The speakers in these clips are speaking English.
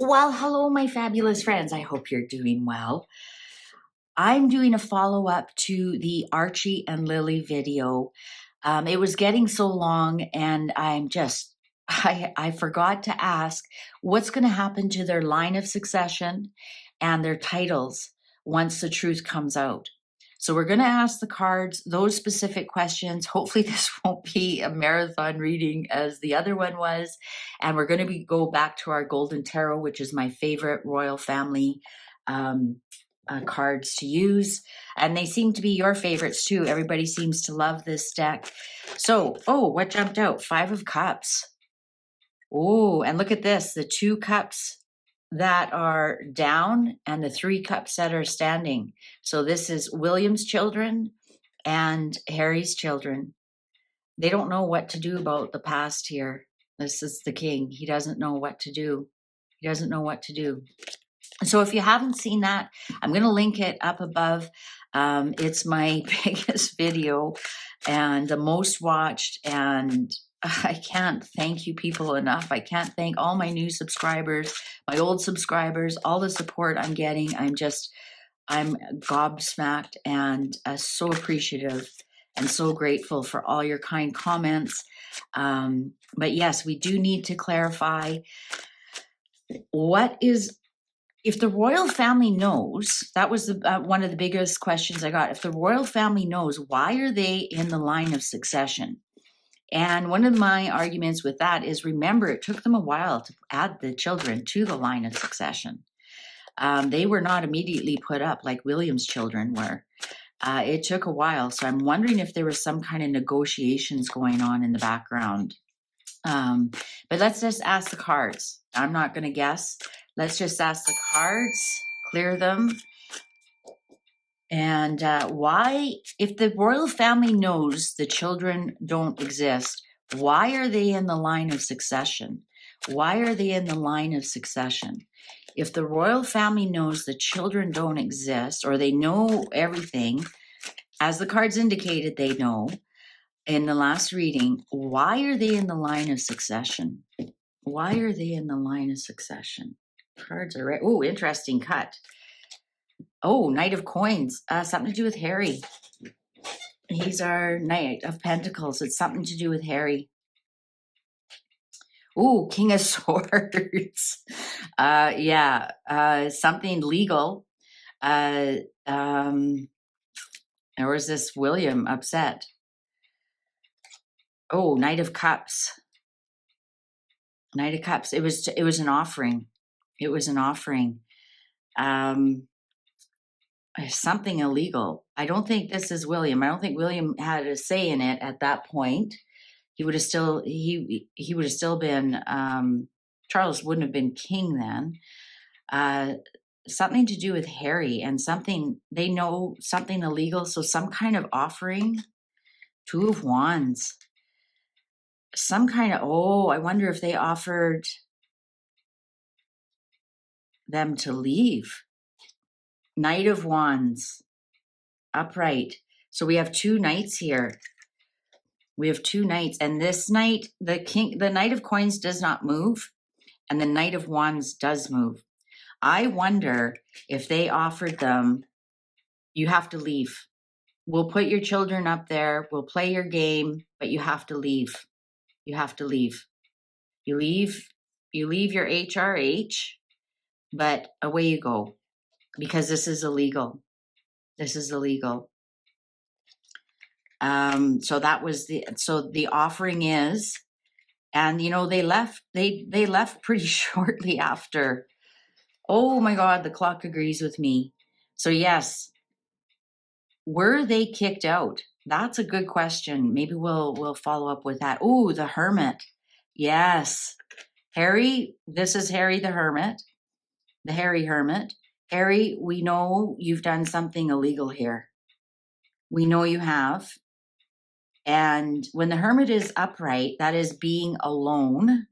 Well, hello, my fabulous friends. I hope you're doing well. I'm doing a follow-up to the Archie and Lili video. It was getting so long, and I forgot to ask what's going to happen to their line of succession and their titles once the truth comes out. So we're going to ask the cards those specific questions. Hopefully this won't be a marathon reading as the other one was. And we're going to go back to our Golden Tarot, which is my favorite royal family cards to use. And they seem to be your favorites too. Everybody seems to love this deck. So, what jumped out? 5 of Cups. Oh, and look at this. The 2 cups that are down and the 3 cups that are standing. So this is William's children and Harry's children. They don't know what to do about the past here. This is the king. He doesn't know what to do. He doesn't know what to do. So if you haven't seen that, I'm going to link it up above. It's my biggest video and the most watched, and I can't thank you people enough. I can't thank all my new subscribers, my old subscribers, all the support I'm getting. I'm gobsmacked and so appreciative and so grateful for all your kind comments. But yes, we do need to clarify if the royal family knows. That was one of the biggest questions I got. If the royal family knows, why are they in the line of succession? And one of my arguments with that is, remember, it took them a while to add the children to the line of succession. They were not immediately put up like William's children were. It took a while. So I'm wondering if there was some kind of negotiations going on in the background. But let's just ask the cards. I'm not going to guess. Let's just ask the cards, clear them. And why, if the royal family knows the children don't exist, why are they in the line of succession? Why are they in the line of succession? If the royal family knows the children don't exist, or they know everything, as the cards indicated they know in the last reading, why are they in the line of succession? Why are they in the line of succession? Cards are right. Oh, interesting cut. Oh, Knight of Coins. Something to do with Harry. He's our Knight of Pentacles. It's something to do with Harry. Oh, King of Swords. Something legal. Or is this William upset? Oh, Knight of Cups. Knight of Cups. It was an offering. It was an offering. Something illegal. I don't think this is William. I don't think William had a say in it at that point. He would have still been Charles wouldn't have been king then. Something to do with Harry and something they know, something illegal. So some kind of offering. 2 of Wands. Some kind of, I wonder if they offered them to leave. Knight of Wands, upright. So we have 2 knights here. We have 2 knights, and this knight, the Knight of Coins does not move, and the Knight of Wands does move. I wonder if they offered them, you have to leave. We'll put your children up there. We'll play your game, but you have to leave. You have to leave. You leave your HRH, but away you go, because this is illegal. This is illegal. So that was the offering is, and they left pretty shortly after. Oh my God, the clock agrees with me. So yes, were they kicked out? That's a good question. Maybe we'll follow up with that. Oh, the Hermit. Yes. Harry, this is Harry the Hermit, the Harry Hermit. Harry, we know you've done something illegal here. We know you have. And when the Hermit is upright, that is being alone.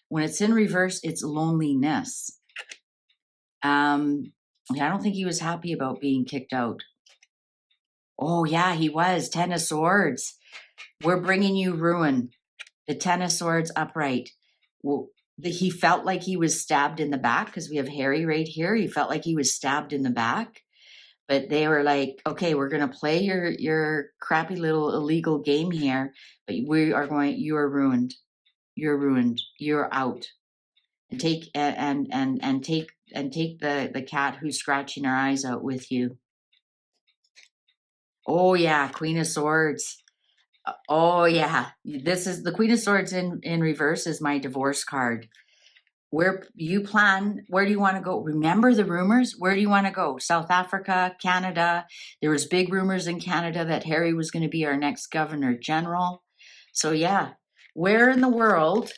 When it's in reverse, it's loneliness. I don't think he was happy about being kicked out. Oh yeah, he was. 10 of Swords. We're bringing you ruin. The 10 of Swords upright. he felt like he was stabbed in the back, because we have Harry right here. He felt like he was stabbed in the back. But they were like, okay, we're going to play your crappy little illegal game here, but you are ruined. You're ruined. You're out. And take the cat who's scratching her eyes out with you. Oh yeah, Queen of Swords. Oh yeah, this is the Queen of Swords in reverse is my divorce card. Where do you want to go? Remember the rumors? Where do you want to go? South Africa, Canada. There was big rumors in Canada that Harry was going to be our next governor general. So yeah, where in the world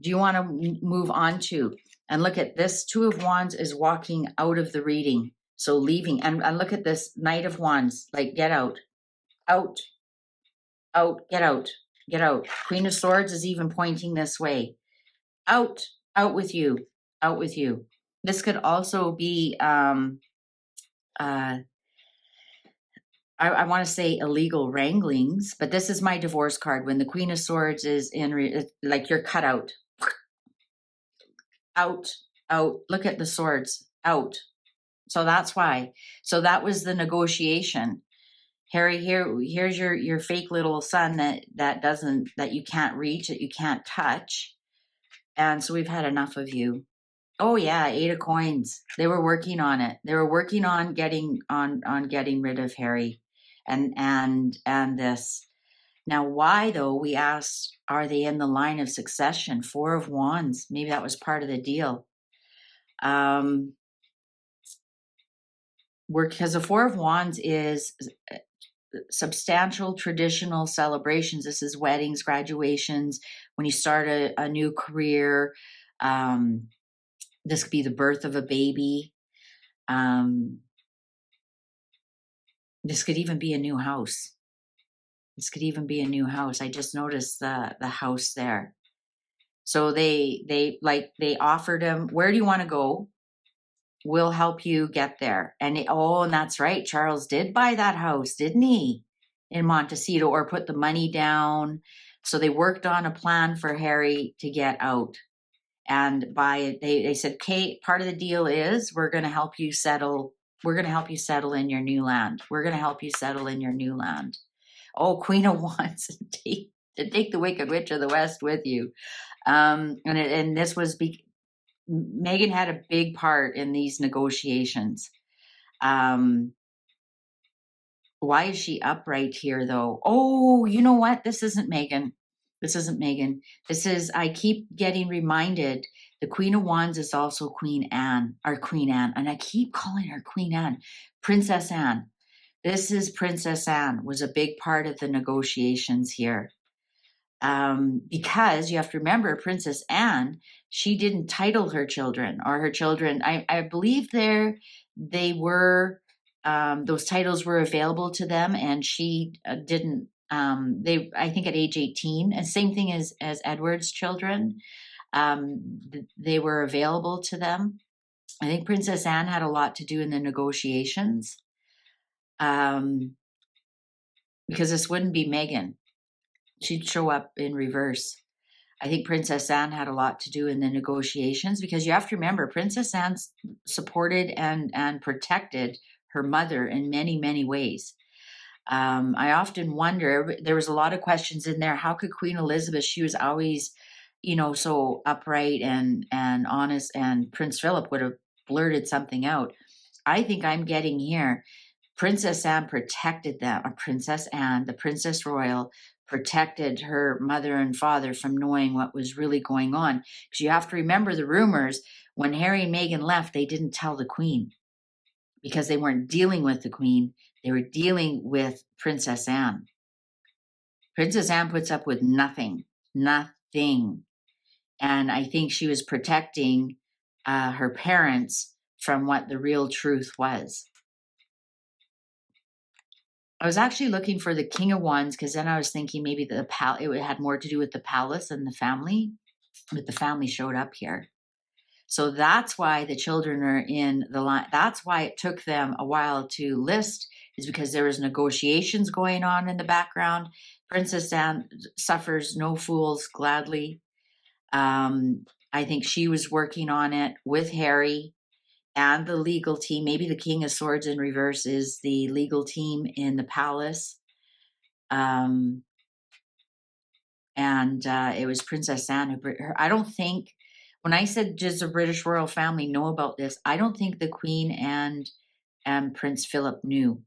do you want to move on to? And look at this, Two of Wands is walking out of the reading. So leaving, and look at this Knight of Wands, like get out, out, out, get out, get out. Queen of Swords is even pointing this way. Out with you, out with you. This could also be, I want to say illegal wranglings, but this is my divorce card. When the Queen of Swords is like you're cut out, out, look at the swords, out. So that's why. So that was the negotiation. Harry, here's your fake little son that you can't reach, that you can't touch. And so we've had enough of you. Oh yeah, 8 of coins. They were working on it. They were working on getting rid of Harry and this. Now why though, we asked, are they in the line of succession? 4 of Wands. Maybe that was part of the deal. Because the 4 of Wands is substantial traditional celebrations. This is weddings, graduations, when you start a new career. This could be the birth of a baby. This could even be a new house. I just noticed the house there. So they offered him, where do you want to go? We'll help you get there. And that's right. Charles did buy that house, didn't he? In Montecito, or put the money down. So they worked on a plan for Harry to get out. And they said, Kate, part of the deal is we're going to help you settle. We're going to help you settle in your new land. Oh, Queen of Wands, take the Wicked Witch of the West with you. And this was Megan had a big part in these negotiations. Why is she upright here though? Oh, you know what? This isn't Megan. I keep getting reminded the Queen of Wands is also Queen Anne. And I keep calling her Queen Anne, Princess Anne. This is Princess Anne, was a big part of the negotiations here. Because you have to remember, Princess Anne, she didn't title her children, I believe they were, those titles were available to them, and she didn't, I think at age 18, and same thing as Edward's children, they were available to them. I think Princess Anne had a lot to do in the negotiations, because this wouldn't be Meghan. She'd show up in reverse. I think Princess Anne had a lot to do in the negotiations, because you have to remember, Princess Anne supported and protected her mother in many, many ways. I often wonder, there was a lot of questions in there. How could Queen Elizabeth, she was always, so upright and honest, and Prince Philip would have blurted something out. I think I'm getting here, Princess Anne protected them. Princess Anne, the Princess Royal, protected her mother and father from knowing what was really going on. Because you have to remember the rumors, when Harry and Meghan left, they didn't tell the Queen, because they weren't dealing with the Queen. They were dealing with Princess Anne. Princess Anne puts up with nothing. And I think she was protecting her parents from what the real truth was. I was actually looking for the King of Wands, because then I was thinking maybe it had more to do with the palace and the family, but the family showed up here. So that's why the children are in the line. That's why it took them a while to list, is because there was negotiations going on in the background. Princess Anne suffers no fools gladly. I think she was working on it with Harry and the legal team. Maybe the King of Swords in reverse is the legal team in the palace. And it was Princess Anne who, I don't think, when I said, does the British royal family know about this? I don't think the Queen and Prince Philip knew.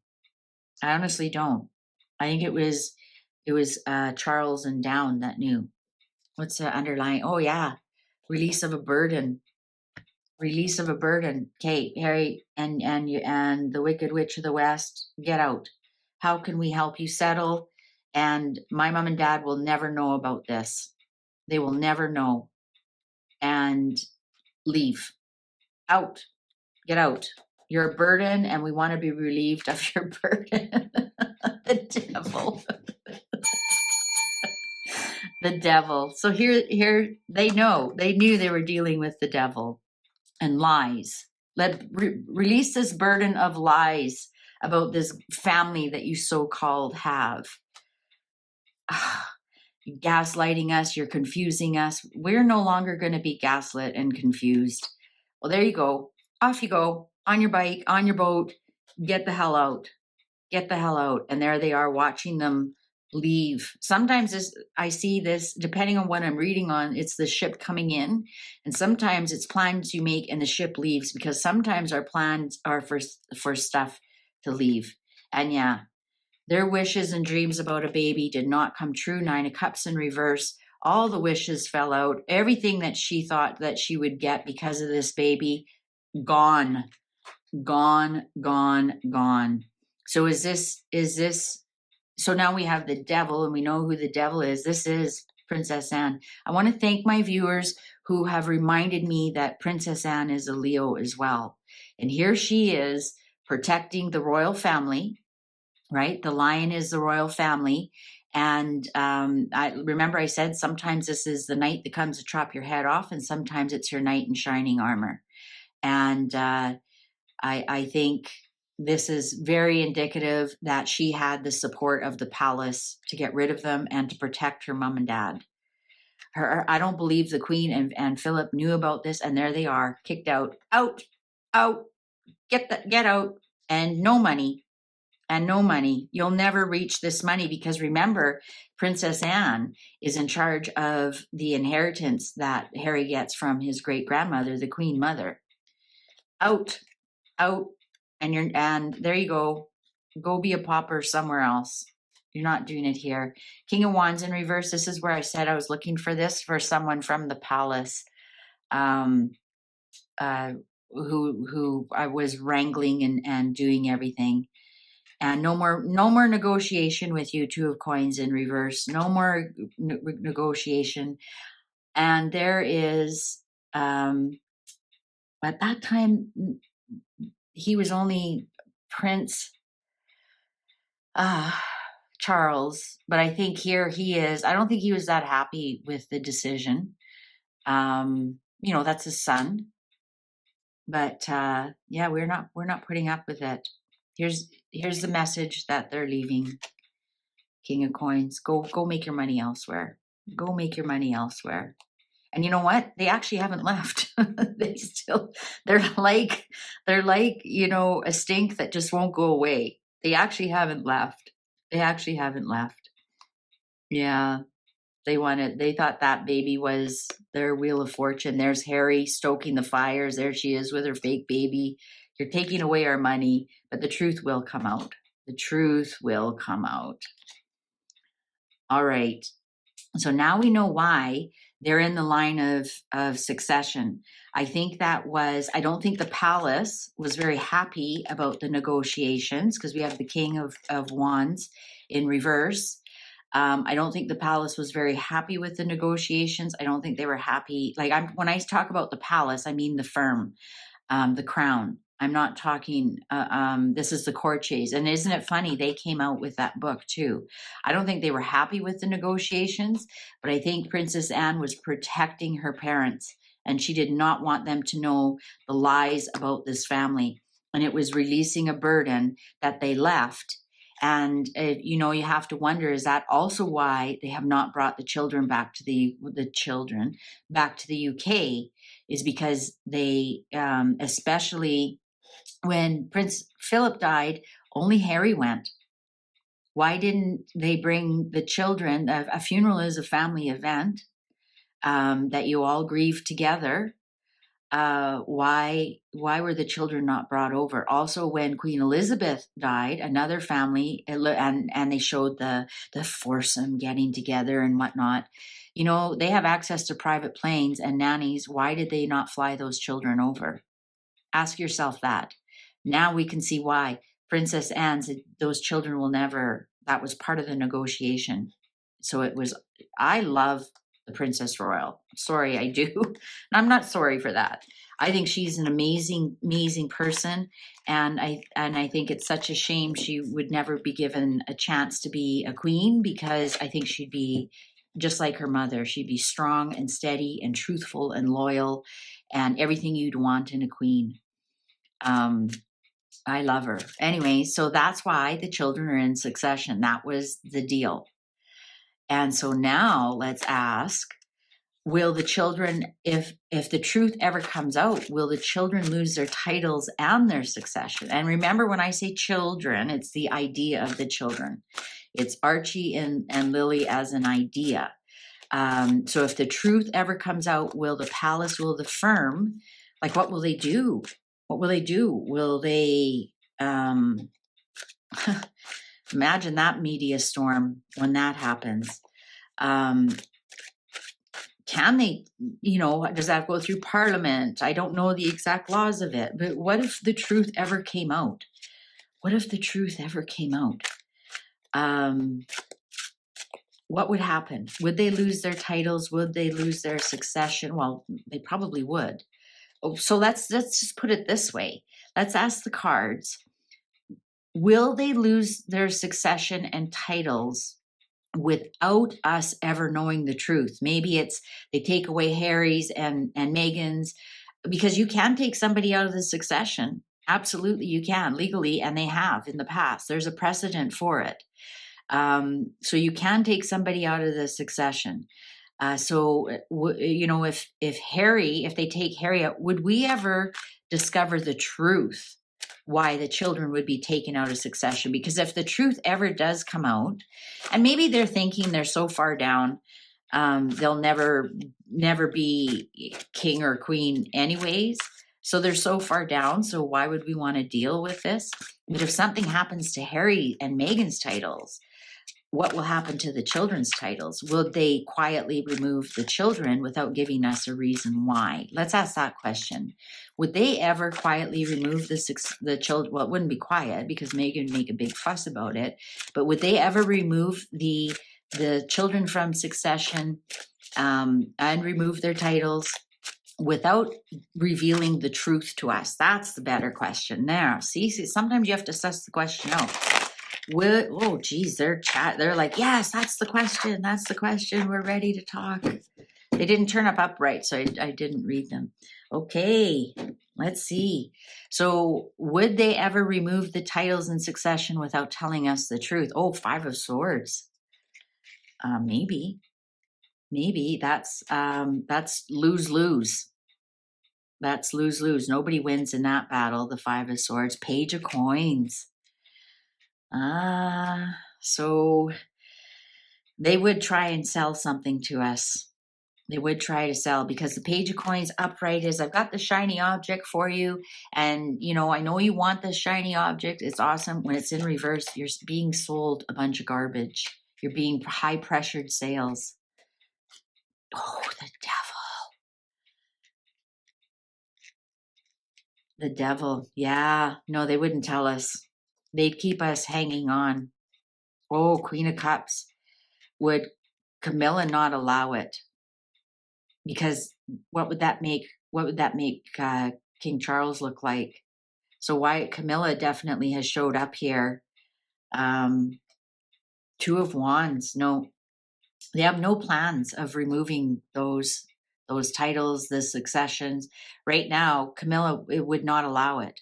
I honestly don't. I think it was Charles and Down that knew. What's the underlying? Oh yeah, release of a burden. Release of a burden. Okay, Harry and you and the Wicked Witch of the West, get out. How can we help you settle? And my mom and dad will never know about this. They will never know. And leave. Out. Get out. You're a burden, and we want to be relieved of your burden. The devil. The devil. So here they knew they were dealing with the devil and lies. Release this burden of lies about this family that you so-called have. You're gaslighting us, you're confusing us. We're no longer going to be gaslit and confused. Well, there you go. Off you go, on your bike, on your boat. Get the hell out. Get the hell out. And there they are, watching them leave. Sometimes I see this, depending on what I'm reading on, it's the ship coming in. And sometimes it's plans you make and the ship leaves, because sometimes our plans are for stuff to leave. And yeah, their wishes and dreams about a baby did not come true. 9 of Cups in reverse. All the wishes fell out. Everything that she thought that she would get because of this baby, gone, gone, gone, gone. So is this, so now we have the devil, and we know who the devil is. This is Princess Anne. I want to thank my viewers who have reminded me that Princess Anne is a Leo as well. And here she is protecting the royal family, right? The lion is the royal family. And I remember I said sometimes this is the knight that comes to chop your head off, and sometimes it's your knight in shining armor. And I think this is very indicative that she had the support of the palace to get rid of them and to protect her mom and dad. I don't believe the Queen and Philip knew about this, and there they are, kicked out, get out, and no money. And no money. You'll never reach this money, because remember, Princess Anne is in charge of the inheritance that Harry gets from his great grandmother, the Queen Mother. Out, and there you go. Go be a pauper somewhere else. You're not doing it here. King of Wands in reverse. This is where I said I was looking for this for someone from the palace, who I was wrangling and doing everything. And no more negotiation with you, 2 of Coins in reverse. No more negotiation. And there is, at that time, he was only Prince Charles, but I think here he is. I don't think he was that happy with the decision. That's his son. But yeah, we're not putting up with it. Here's the message that they're leaving. King of Coins, go make your money elsewhere. Go make your money elsewhere. And you know what? They actually haven't left. They're like, a stink that just won't go away. They actually haven't left. Yeah. They thought that baby was their wheel of fortune. There's Harry stoking the fires. There she is with her fake baby. You're taking away our money, but the truth will come out. The truth will come out. All right. So now we know why they're in the line of succession. I don't think the palace was very happy about the negotiations, because we have the King of Wands in reverse. I don't think the palace was very happy with the negotiations. I don't think they were happy. When I talk about the palace, I mean the firm, the crown. I'm not talking, this is the courtiers. And isn't it funny? They came out with that book too. I don't think they were happy with the negotiations, but I think Princess Anne was protecting her parents, and she did not want them to know the lies about this family. And it was releasing a burden that they left. And, you know, you have to wonder, is that also why they have not brought the children back to the UK, is because they, especially when Prince Philip died, only Harry went. Why didn't they bring the children? A funeral is a family event, that you all grieve together. Why were the children not brought over? Also, when Queen Elizabeth died, another family, and they showed the foursome getting together and whatnot. You know, they have access to private planes and nannies. Why did they not fly those children over? Ask yourself that. Now we can see why Princess Anne said those children will never. That was part of the negotiation. So it was. I love the Princess Royal. Sorry, I do. I'm not sorry for that. I think she's an amazing, amazing person, and I think it's such a shame she would never be given a chance to be a queen, because I think she'd be just like her mother. She'd be strong and steady and truthful and loyal, and everything you'd want in a queen. I love her. Anyway, so that's why the children are in succession. That was the deal. And so now let's ask, will the children, if the truth ever comes out, will the children lose their titles and their succession? And remember, when I say children, it's the idea of the children. It's Archie and Lili as an idea. So if the truth ever comes out, will the palace, will the firm, like, what will they do? What will they do? Will they, imagine that media storm when that happens. Can they, you know, does that go through Parliament? I don't know the exact laws of it, but what if the truth ever came out? What if the truth ever came out? What would happen? Would they lose their titles? Would they lose their succession? Well, they probably would. So let's just put it this way. Let's ask the cards. Will they lose their succession and titles without us ever knowing the truth? Maybe it's they take away Harry's and Meghan's, because you can take somebody out of the succession. Absolutely, you can legally, and they have in the past. There's a precedent for it. So you can take somebody out of the succession. You know, if they take Harry out, would we ever discover the truth why the children would be taken out of succession? Because if the truth ever does come out, and maybe they're thinking they're so far down, they'll never be king or queen anyways. So they're so far down. So why would we want to deal with this? But if something happens to Harry and Meghan's titles, what will happen to the children's titles? Will they quietly remove the children without giving us a reason why? Let's ask that question. Would they ever quietly remove the children? Well, it wouldn't be quiet because Meghan would make a big fuss about it. But would they ever remove the children from succession and remove their titles without revealing the truth to us? That's the better question there. See, sometimes you have to suss the question out. Oh, geez, they're like, yes, that's the question. That's the question. We're ready to talk. They didn't turn up upright, so I didn't read them. Okay, let's see. So would they ever remove the titles in succession without telling us the truth? Oh, 5 of Swords. Maybe that's lose-lose. That's lose-lose. Nobody wins in that battle, the 5 of Swords. Page of Coins. So they would try and sell something to us. They would try to sell, because the Page of Coins upright is, I've got the shiny object for you. And, you know, I know you want this shiny object. It's awesome. When it's in reverse, you're being sold a bunch of garbage. You're being high pressured sales. Oh, the devil. The devil. Yeah. No, they wouldn't tell us. They'd keep us hanging on. Oh, Queen of Cups. Would Camilla not allow it? Because what would that make King Charles look like? So why Camilla definitely has showed up here. 2 of Wands. No, they have no plans of removing those titles, the successions. Right now, Camilla would not allow it.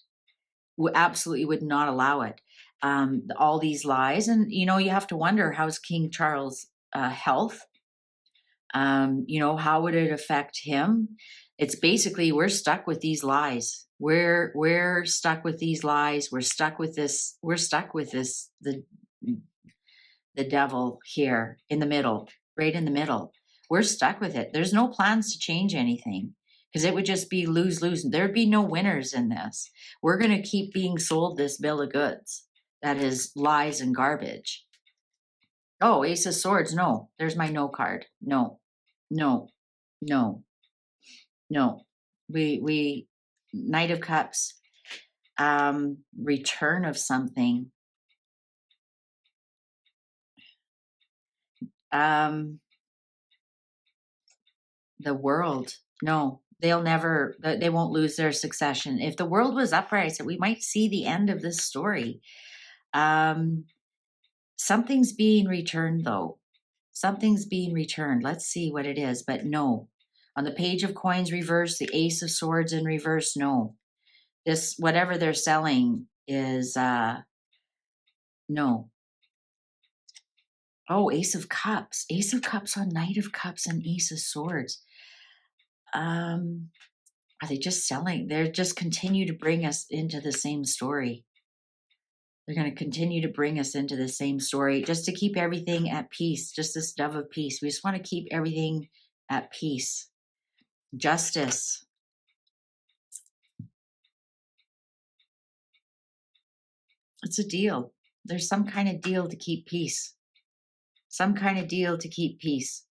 Absolutely would not allow it. all these lies. And, you know, you have to wonder, how's King Charles' health? You know, how would it affect him? It's basically, we're stuck with these lies. We're stuck with these lies. We're stuck with this. We're stuck with this, the devil here in the middle, right in the middle. We're stuck with it. There's no plans to change anything, because it would just be lose. There'd be no winners in this. We're going to keep being sold this bill of goods that is lies and garbage. Oh, Ace of Swords. No, there's my no card. No, no, no, no. We Knight of Cups, return of something. The world. No, they won't lose their succession. If the world was upright, I said we might see the end of this story. Something's being returned though. Something's being returned. Let's see what it is, but no. On the Page of Coins reverse, the Ace of Swords in reverse, no. This, whatever they're selling is, no. Oh, Ace of Cups. Ace of Cups on Knight of Cups and Ace of Swords. Are they just selling? They're just continue to bring us into the same story. They're going to continue to bring us into the same story just to keep everything at peace. Just this dove of peace. We just want to keep everything at peace. Justice. It's a deal. There's some kind of deal to keep peace. Some kind of deal to keep peace.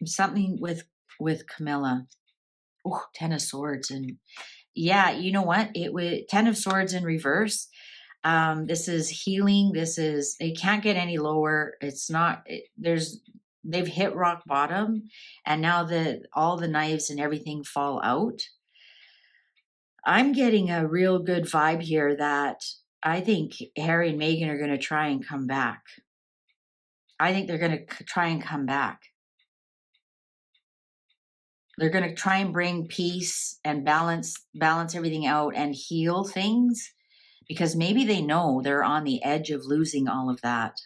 Something with Camilla. Oh, 10 of Swords. And yeah, you know what? It would 10 of Swords in reverse. This is healing. This is, it can't get any lower. It's not, they've hit rock bottom, and now all the knives and everything fall out. I'm getting a real good vibe here that I think Harry and Meghan are going to try and come back. I think they're going to try and come back. They're going to try and bring peace and balance everything out and heal things, because maybe they know they're on the edge of losing all of that.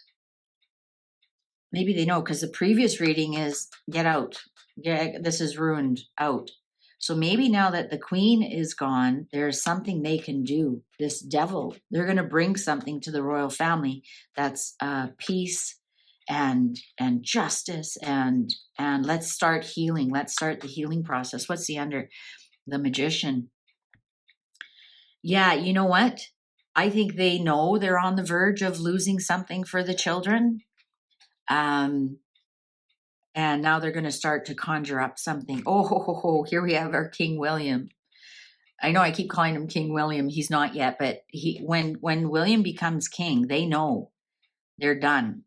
Maybe they know, because the previous reading is get out. This is ruined, out. So maybe now that the queen is gone, there's something they can do. This devil, they're going to bring something to the royal family that's peace and justice, and let's start healing. Let's start the healing process. What's the Magician? Yeah, you know what? I think they know they're on the verge of losing something for the children. And now they're going to start to conjure up something. Oh, here we have our King William. I know I keep calling him King William. He's not yet, but when William becomes king, they know they're done.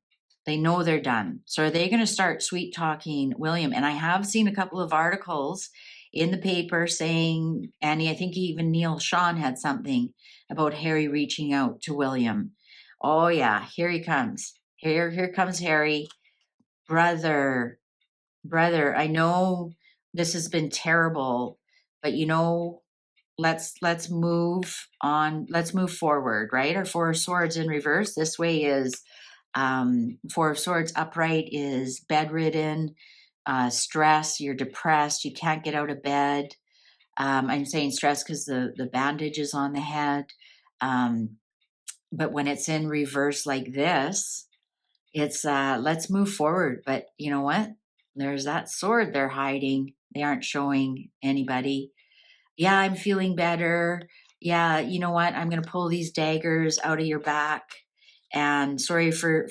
They know they're done. So are they going to start sweet talking William? And I have seen a couple of articles in the paper saying, and I think even Neil Sean had something about Harry reaching out to William. Oh yeah, here he comes. Here comes Harry. Brother, I know this has been terrible, but you know, let's move on. Let's move forward, right? Our Four of Swords in reverse this way is Four of Swords upright is bedridden, stress, you're depressed, you can't get out of bed. I'm saying stress because the bandage is on the head. But when it's in reverse like this, it's let's move forward. But you know what? There's that sword they're hiding. They aren't showing anybody. Yeah, I'm feeling better. Yeah, you know what? I'm going to pull these daggers out of your back. And sorry for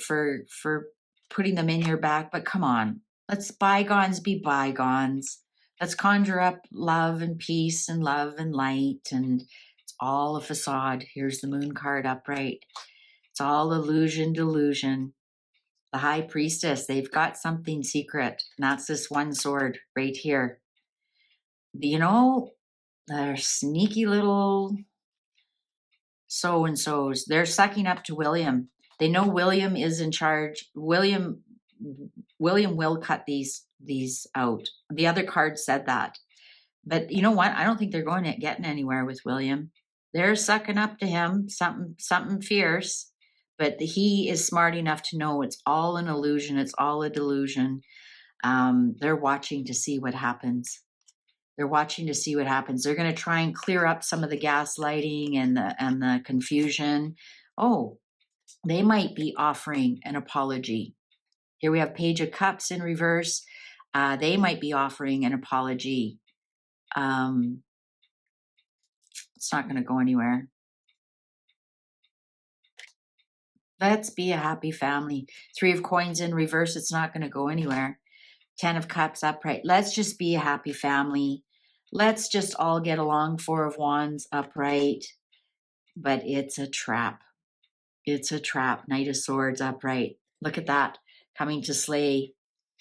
putting them in your back, but come on. Let's bygones be bygones. Let's conjure up love and peace and love and light, and it's all a facade. Here's the Moon card upright. It's all illusion, delusion. The High Priestess, they've got something secret, and that's this one sword right here. You know, they're sneaky little so-and-sos. They're sucking up to William. They know William is in charge. William will cut these out. The other card said that. But you know what? I don't think they're getting anywhere with William. They're sucking up to him, something fierce, but he is smart enough to know it's all an illusion. It's all a delusion. They're watching to see what happens. They're watching to see what happens. They're going to try and clear up some of the gaslighting and the confusion. Oh, they might be offering an apology. Here we have Page of Cups in reverse. They might be offering an apology. It's not going to go anywhere. Let's be a happy family. 3 of Coins in reverse. It's not going to go anywhere. 10 of Cups upright. Let's just be a happy family. Let's just all get along. 4 of Wands upright. But it's a trap. It's a trap. Knight of Swords upright. Look at that. Coming to slay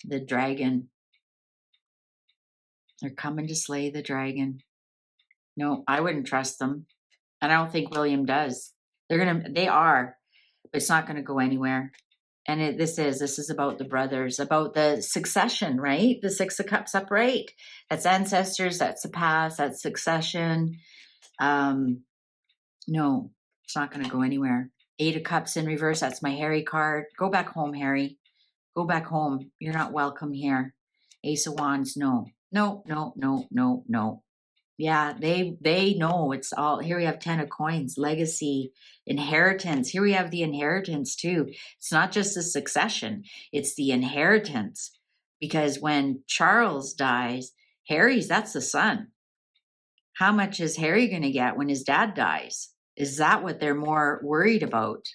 the dragon. They're coming to slay the dragon. No, I wouldn't trust them. And I don't think William does. They are, but it's not going to go anywhere. And this is about the brothers, about the succession, right? The 6 of Cups upright. That's ancestors, that's the past, that's succession. No, it's not going to go anywhere. 8 of Cups in reverse. That's my Harry card. Go back home, Harry. Go back home. You're not welcome here. Ace of Wands. No. Yeah, they know it's all. Here we have 10 of Coins, legacy, inheritance. Here we have the inheritance too. It's not just the succession, it's the inheritance. Because when Charles dies, that's the son. How much is Harry going to get when his dad dies? Is that what they're more worried about?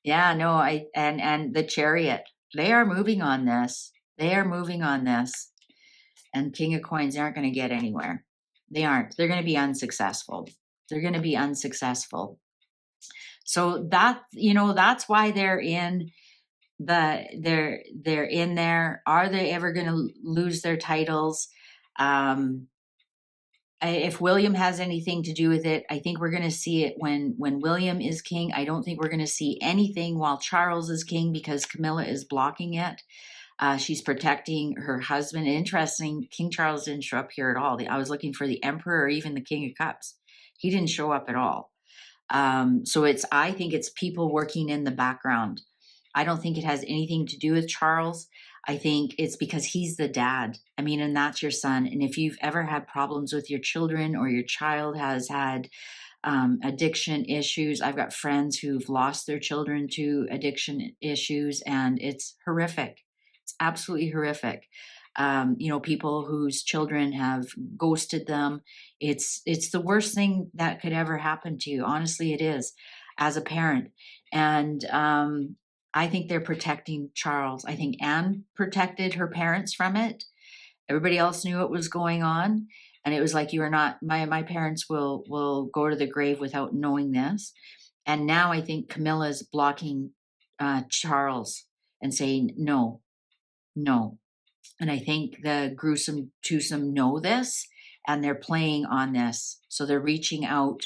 Yeah, no, and the Chariot. They are moving on this. And King of Coins, they aren't going to get anywhere. They aren't. They're going to be unsuccessful. So that's why they're in they're in there. Are they ever going to lose their titles? If William has anything to do with it, I think we're going to see it when William is king. I don't think we're going to see anything while Charles is king because Camilla is blocking it. She's protecting her husband. Interesting, King Charles didn't show up here at all. I was looking for the Emperor or even the King of Cups. He didn't show up at all. So I think it's people working in the background. I don't think it has anything to do with Charles. I think it's because he's the dad. I mean, and that's your son. And if you've ever had problems with your children or your child has had addiction issues, I've got friends who've lost their children to addiction issues, and it's horrific. It's absolutely horrific. People whose children have ghosted them. It's the worst thing that could ever happen to you. Honestly, it is as a parent. And I think they're protecting Charles. I think Anne protected her parents from it. Everybody else knew what was going on. And it was like, you are not, my parents will go to the grave without knowing this. And now I think Camilla's blocking Charles and saying, no. And I think the gruesome twosome know this and they're playing on this. So they're reaching out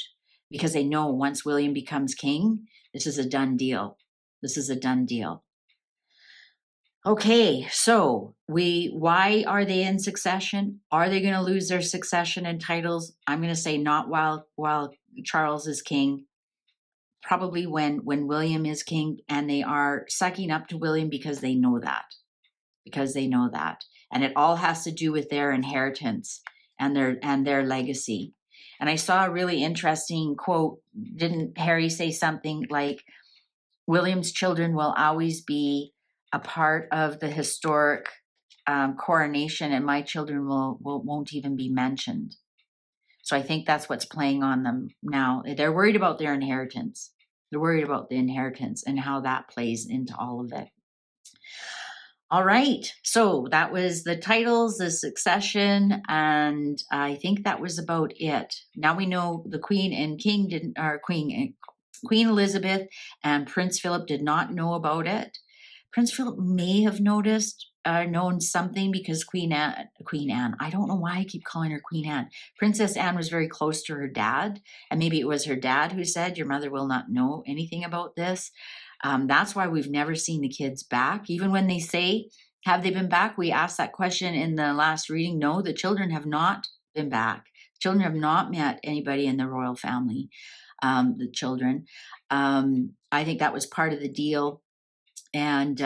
because they know once William becomes king, this is a done deal. Okay, so why are they in succession? Are they going to lose their succession and titles? I'm going to say not while Charles is king. Probably when William is king, and they are sucking up to William because they know that. And it all has to do with their inheritance and their legacy. And I saw a really interesting quote. Didn't Harry say something like, William's children will always be a part of the historic coronation, and my children won't even be mentioned. So I think that's what's playing on them now. They're worried about their inheritance. They're worried about the inheritance and how that plays into all of it. All right, so that was the titles, the succession, and I think that was about it. Now we know the Queen and King didn't, or Queen Elizabeth and Prince Philip did not know about it. Prince Philip may have known something because Queen Anne, I don't know why I keep calling her Queen Anne. Princess Anne was very close to her dad, and maybe it was her dad who said, your mother will not know anything about this. That's why we've never seen the kids back. Even when they say, have they been back? We asked that question in the last reading. No, the children have not been back. Children have not met anybody in the royal family, the children. I think that was part of the deal. And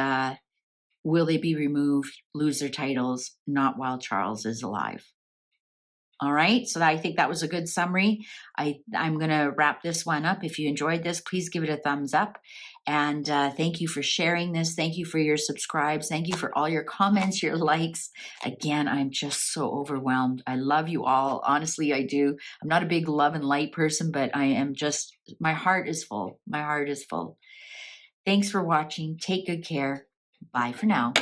will they be removed, lose their titles? Not while Charles is alive. All right, so I think that was a good summary. I'm going to wrap this one up. If you enjoyed this, please give it a thumbs up. And thank you for sharing this. Thank you for your subscribes. Thank you for all your comments, your likes. Again, I'm just so overwhelmed. I love you all. Honestly, I do. I'm not a big love and light person, but I am just, my heart is full. My heart is full. Thanks for watching. Take good care. Bye for now.